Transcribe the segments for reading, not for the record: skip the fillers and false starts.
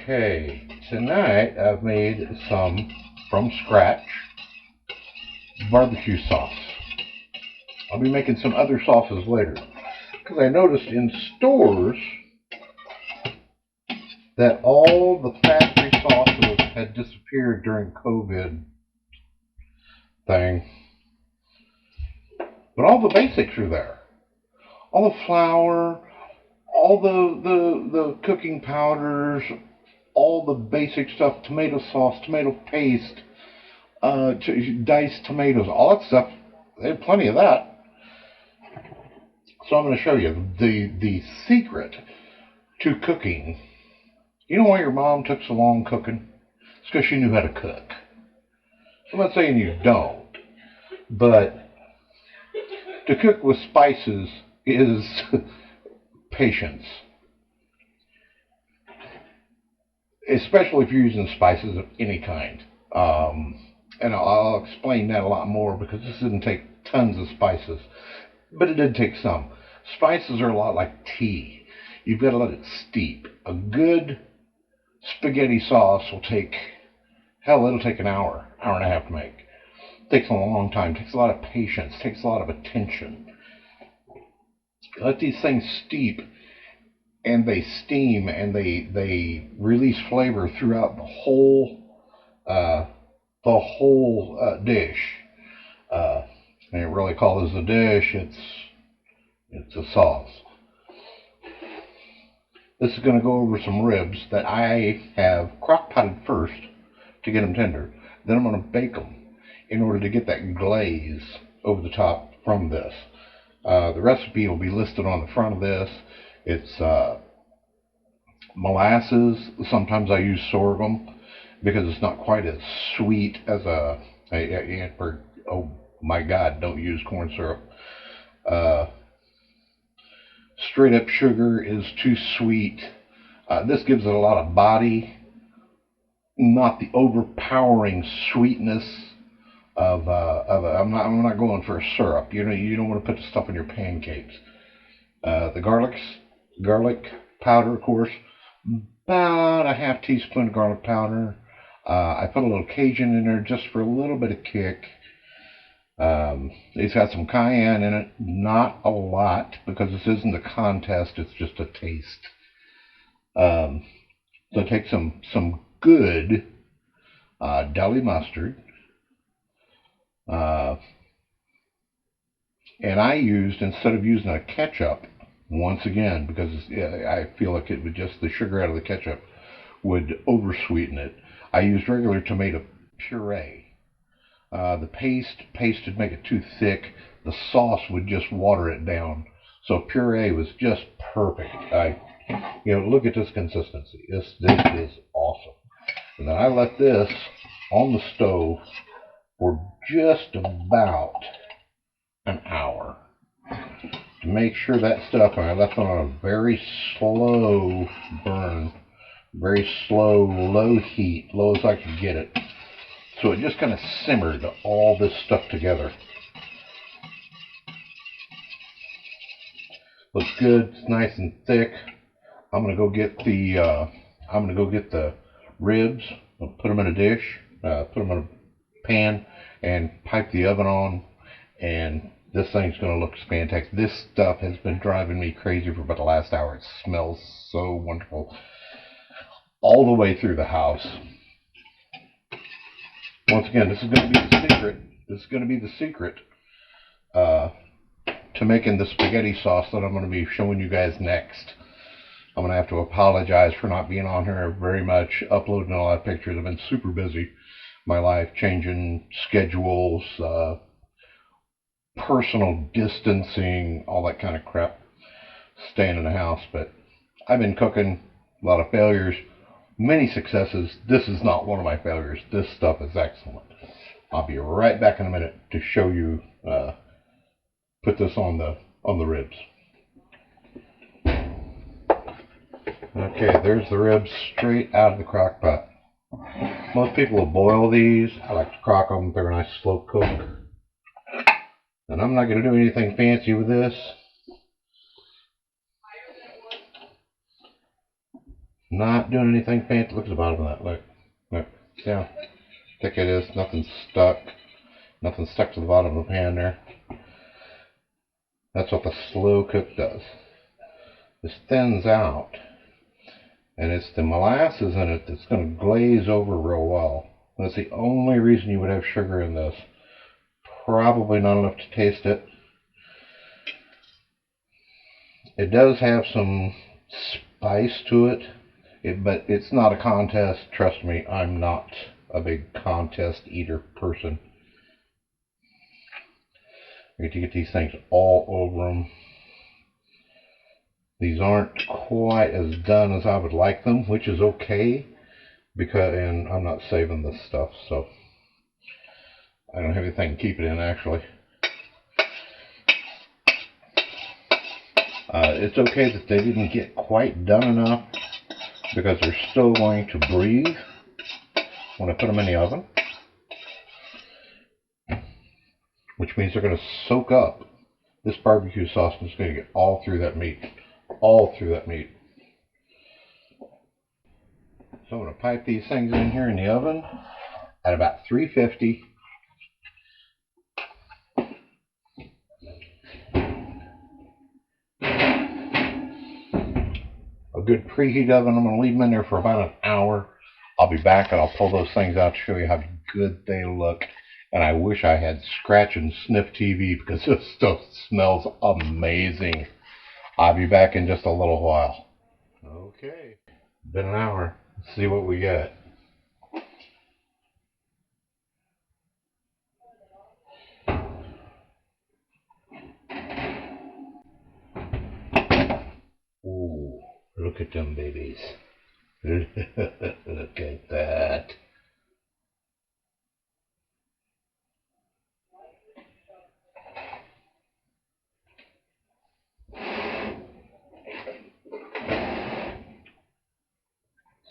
Okay, tonight I've made some from scratch barbecue sauce. I'll be making some other sauces later because I noticed in stores that all the factory sauces had disappeared during COVID thing, but all the basics are there. All the flour, all the cooking powders, all the basic stuff, tomato sauce, tomato paste, diced tomatoes, all that stuff. They have plenty of that. So I'm going to show you the secret to cooking. You know why your mom took so long cooking? It's because she knew how to cook. I'm not saying you don't, but to cook with spices is patience. Especially if you're using spices of any kind. And I'll explain that a lot more because this didn't take tons of spices, but it did take some. Spices are a lot like tea. You've got to let it steep. A good spaghetti sauce will take, hell, it'll take an hour, hour and a half to make. It takes a long time. It takes a lot of patience. It takes a lot of attention. Let these things steep, and they steam, and they release flavor throughout the whole dish. And it really calls it a dish. It's a sauce. This is going to go over some ribs that I have crock potted first to get them tender. Then I'm going to bake them in order to get that glaze over the top from this. The recipe will be listed on the front of this. It's molasses. Sometimes I use sorghum because it's not quite as sweet as oh my God, don't use corn syrup. Straight up sugar is too sweet. This gives it a lot of body, not the overpowering sweetness of I'm not going for a syrup. You don't want to put the stuff in your pancakes. The garlic powder, of course, about a half teaspoon of garlic powder. I put a little Cajun in there just for a little bit of kick. It's got some cayenne in it, not a lot, because this isn't a contest, it's just a taste. So take some good deli mustard, and I used, instead of using a ketchup, once again, because I feel like it would just, the sugar out of the ketchup would oversweeten it, I used regular tomato puree. The paste would make it too thick. The sauce would just water it down. So puree was just perfect. Look at this consistency. This is awesome. And then I let this on the stove for just about an hour to make sure that stuff, and I left it on a very slow burn, very slow, low heat, low as I could get it. So it just kind of simmered all this stuff together. Looks good. It's nice and thick. I'm gonna go get the ribs. I'll put them in a dish. Put them in a pan and pipe the oven on. And this thing's gonna look fantastic. This stuff has been driving me crazy for about the last hour. It smells so wonderful all the way through the house. Once again, this is going to be the secret. This is going to be the secret to making the spaghetti sauce that I'm going to be showing you guys next. I'm going to have to apologize for not being on here very much, uploading a lot of pictures. I've been super busy. My life, changing schedules, personal distancing, all that kind of crap. Staying in the house. But I've been cooking, a lot of failures, many successes. This is not one of my failures. This stuff is excellent. I'll be right back in a minute to show you, put this on the ribs. Okay, there's the ribs straight out of the crock pot. Most people will boil these. I like to crock them. They're a nice slow cook. And I'm not going to do anything fancy with this. Not doing anything fancy. Look at the bottom of that. Look. See how thick it is? Nothing stuck. Nothing stuck to the bottom of the pan there. That's what the slow cook does. This thins out, and it's the molasses in it that's going to glaze over real well. That's the only reason you would have sugar in this. Probably not enough to taste it. It does have some spice to it, but it's not a contest. Trust me, I'm not a big contest eater person. I get to get these things all over them. These aren't quite as done as I would like them, which is okay, and I'm not saving this stuff, so I don't have anything to keep it in actually. It's okay that they didn't get quite done enough, because they're still going to breathe when I put them in the oven, which means they're going to soak up this barbecue sauce, and it's going to get all through that meat. All through that meat. So I'm going to pipe these things in here in the oven at about 350. A good preheat oven. I'm going to leave them in there for about an hour. I'll be back and I'll pull those things out to show you how good they look. And I wish I had scratch and sniff TV, because this stuff smells amazing. I'll be back in just a little while. Okay, been an hour. Let's see what we got. Ooh, look at them babies. Look at that.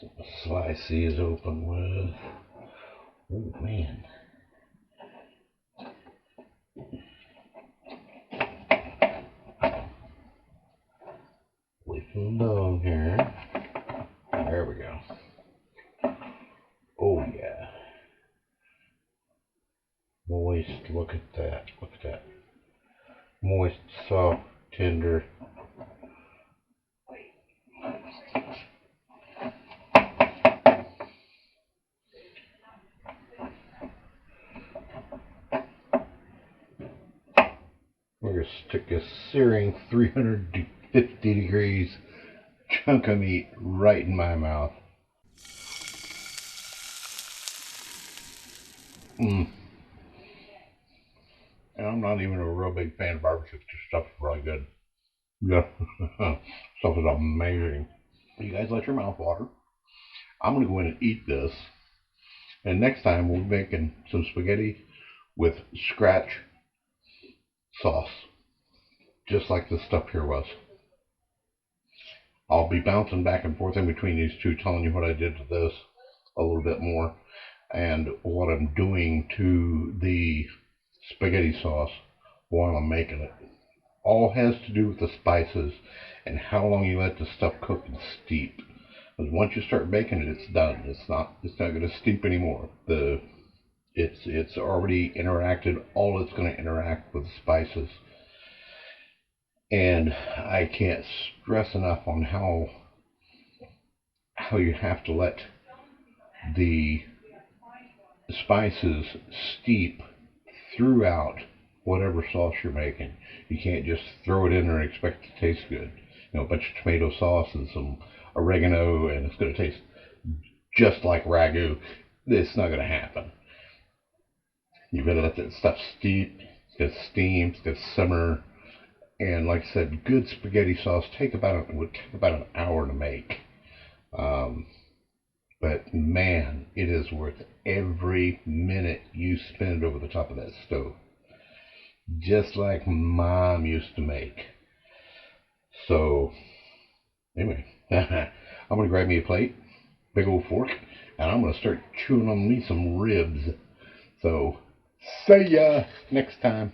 So the slicey is open with. Oh man. Waiting down here. There we go. Oh yeah. Moist, look at that. Look at that. Moist, soft, tender. We're going to stick a searing 350 degrees chunk of meat right in my mouth. And I'm not even a real big fan of barbecue. This stuff's really good. Yeah. Stuff is amazing. You guys let your mouth water. I'm going to go in and eat this. And next time we'll be making some spaghetti with scratch sauce, just like this stuff here was. I'll be bouncing back and forth in between these two, telling you what I did to this a little bit more, and what I'm doing to the spaghetti sauce while I'm making it. All has to do with the spices and how long you let the stuff cook and steep. Because once you start baking it, it's done. It's not going to steep anymore. It's already interacted. All it's going to interact with the spices. And I can't stress enough on how you have to let the spices steep throughout whatever sauce you're making. You can't just throw it in there and expect it to taste good. You know, a bunch of tomato sauce and some oregano, and it's going to taste just like ragu. It's not going to happen. You've got to let that stuff steep. It's got to steam. It's got to simmer. And like I said, good spaghetti sauce would take about an hour to make. But man, it is worth every minute you spend over the top of that stove. Just like Mom used to make. So, anyway, I'm going to grab me a plate, big old fork, and I'm going to start chewing on me some ribs. So, see ya next time.